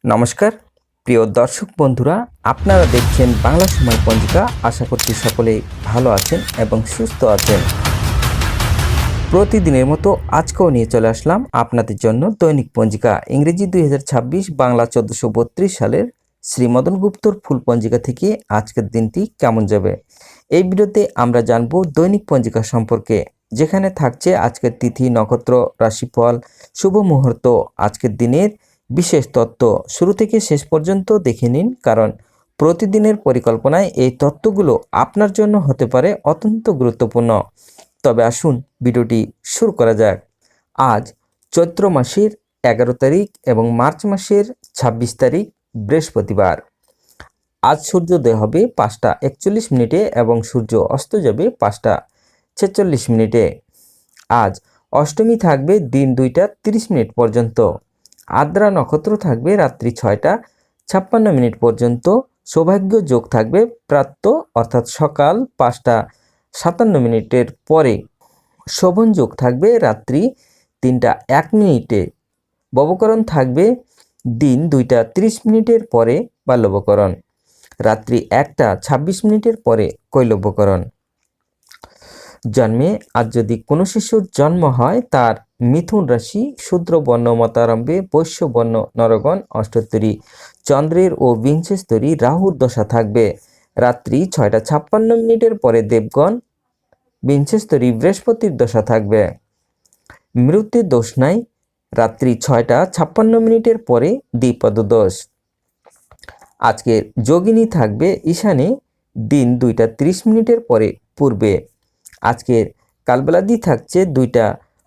নমস্কার প্রিয় দর্শক বন্ধুরা, আপনারা দেখছেন বাংলা সময় পঞ্জিকা। আশা করছি সকলেই ভালো আছেন এবং সুস্থ আছেন। প্রতিদিনের মতো আজকেও নিয়ে চলে আসলাম আপনাদের জন্য দৈনিক পঞ্জিকা, ইংরেজি 2026, বাংলা 1432 সালের শ্রীমদন গুপ্তর ফুল পঞ্জিকা থেকে আজকের দিনটি কেমন যাবে। এই ভিডিওতে আমরা জানব দৈনিক পঞ্জিকা সম্পর্কে, যেখানে থাকছে আজকের তিথি, নক্ষত্র, রাশিফল, শুভ মুহূর্ত, আজকের দিনের বিশেষ তত্ত্ব। শুরু থেকে শেষ পর্যন্ত দেখে নিন, কারণ প্রতিদিনের পরিকল্পনায় এই তত্ত্বগুলো আপনার জন্য হতে পারে অত্যন্ত গুরুত্বপূর্ণ। তবে আসুন ভিডিওটি শুরু করা যাক। আজ চৈত্র মাসের 11 তারিখ এবং মার্চ মাসের 26 তারিখ বৃহস্পতিবার। আজ সূর্যোদয় হবে 5টা 41 মিনিটে এবং সূর্য অস্ত যাবে 5টা 46 মিনিটে। আজ অষ্টমী থাকবে দিন 2টা 30 মিনিট পর্যন্ত। আদ্রা নক্ষত্র থাকবে রাত্রি 6টা 56 মিনিট পর্যন্ত। সৌভাগ্য যোগ থাকবে প্রাতঃ অর্থাৎ সকাল 5টা 57 মিনিটের পরে। শোভন যোগ থাকবে রাত্রি 3টা 1 মিনিটে। ববকরণ থাকবে দিন 2টা 30 মিনিটের পরে বাল্যবকরণ। রাত্রি 1টা 26 মিনিটের পরে কৈলব্যকরণ। জন্মে আজ যদি কোনো শিশুর জন্ম হয়, তার মিথুন রাশি, শূদ্র বর্ণ মতারম্ভে বৈশ্য বর্ণ নরগণ অষ্টোত্তরী চন্দ্রের ও বিংশস্তরী রাহুর দশা থাকবে। রাত্রি 6টা 56 মিনিটের পরে দেবগণ, বিংশস্তরী বৃহস্পতির দশা থাকবে। মৃত্যুর দোষ নাই। রাত্রি 6টা 56 মিনিটের পরে দ্বিপদ দোষ। আজকের যোগিনী থাকবে ঈশানে দিন 2টা 30 মিনিটের পরে পূর্বে। আজকের কালবেলাদি থাকছে 2টা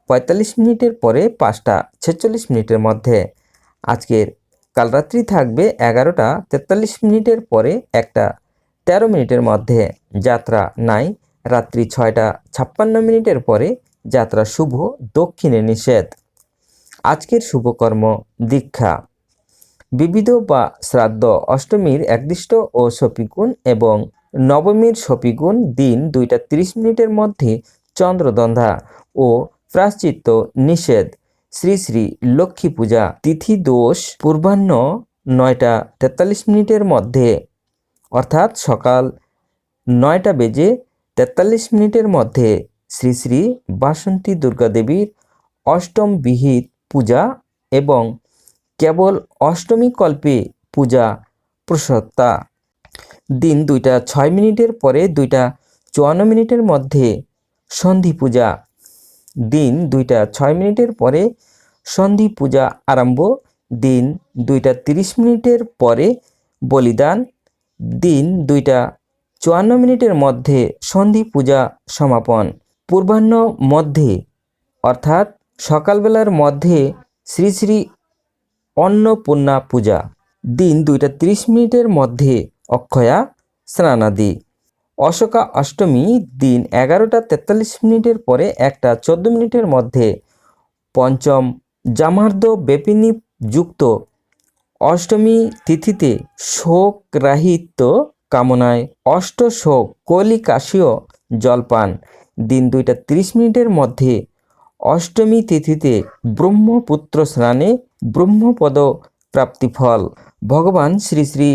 45 মিনিটের পরে 5টা 46 মিনিটের মধ্যে। আজকের কালরাত্রি থাকবে 11টা 43 মিনিটের পরে 1টা 13 মিনিটের মধ্যে। যাত্রা নাই। রাত্রি 6টা 56 মিনিটের পরে যাত্রা শুভ, দক্ষিণে নিষেধ। আজকের শুভকর্ম দীক্ষা, বিবিধ বা শ্রাদ্ধ, অষ্টমীর একদিষ্ট ও শপিগুণ এবং নবমীর শপিগুণ দিন 2টা 30 মিনিটের মধ্যে চন্দ্রদন্ধা ও প্রায়শ্চিত্ত নিষেধ। শ্রী শ্রী লক্ষ্মী পূজা তিথি দোষ পূর্বাহ্ন 9টা 43 মিনিটের মধ্যে, অর্থাৎ সকাল 9টা বেজে 43 মিনিটের মধ্যে। শ্রী শ্রী বাসন্তী দুর্গা দেবীর অষ্টম বিহিত পূজা এবং কেবল অষ্টমী কল্পে পূজা প্রসত্তা। দিন 2টা 6 মিনিটের পরে 2টা 54 মিনিটের মধ্যে সন্ধি পূজা। দিন 2টা 6 মিনিটের পরে সন্ধি পূজা আরম্ভ। দিন 2টা 30 মিনিটের পরে বলিদান। দিন 2টা 54 মিনিটের মধ্যে সন্ধি পূজা সমাপন। পূর্বাহ্ন মধ্যে অর্থাৎ সকালবেলার মধ্যে শ্রী শ্রী অন্নপূর্ণা পূজা। দিন 2টা 30 মিনিটের মধ্যে অক্ষয়া স্নানাদি। অশোকা অষ্টমী দিন 11টা 43 মিনিটের পরে 1টা 14 মিনিটের মধ্যে। পঞ্চম জামার্দ বেপিনী যুক্ত অষ্টমী তিথিতে শোক রাহিত্য কামনায় অষ্টশোক কলিকাশীয় জলপান। দিন 2টা 30 মিনিটের মধ্যে। অষ্টমী তিথিতে ব্রহ্মপুত্র স্নানে ব্রহ্মপদ প্রাপ্তিফল। ভগবান শ্রী শ্রী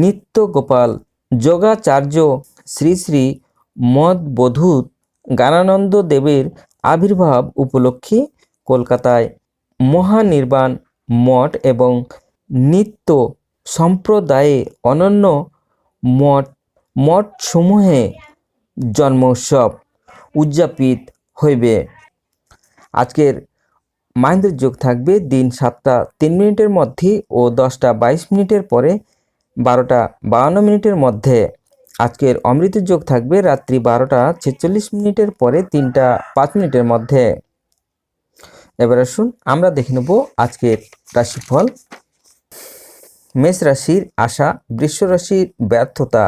নিত্য গোপাল যোগাচার্য শ্রী শ্রী মদবধূত জ্ঞানানন্দ দেবের আবির্ভাব উপলক্ষে কলকাতায় মহানির্বাণ মঠ এবং নিত্য সম্প্রদায়ে অনন্য মঠসমূহে জন্মোৎসব উদযাপিত হইবে। আজকের মাহেন্দ্র যোগ থাকবে দিন 7টা 3 মিনিটের মধ্যে ও 10টা 22 মিনিটের পরে 12টা 52 মিনিটের মধ্যে। আজকের অমৃতের যোগ থাকবে রাত্রি 12টা 46 মিনিটের পরে 3টা 5 মিনিটের মধ্যে। এবার আসুন আমরা দেখে নেব আজকের রাশিফল। মেষ রাশির আশা, বৃষ রাশির ব্যর্থতা,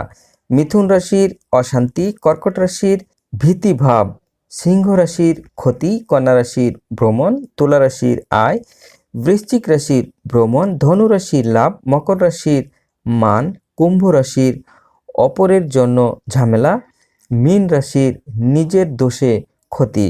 মিথুন রাশির অশান্তি, কর্কট রাশির ভীতিভাব, সিংহ রাশির ক্ষতি, কন্যা রাশির ভ্রমণ, তুলা রাশির আয়, বৃশ্চিক রাশির ভ্রমণ, ধনু রাশির লাভ, মকর রাশির মান, কুম্ভ রাশির অপরের জন্য ঝামেলা, মীন রাশির নিজের দোষে ক্ষতি।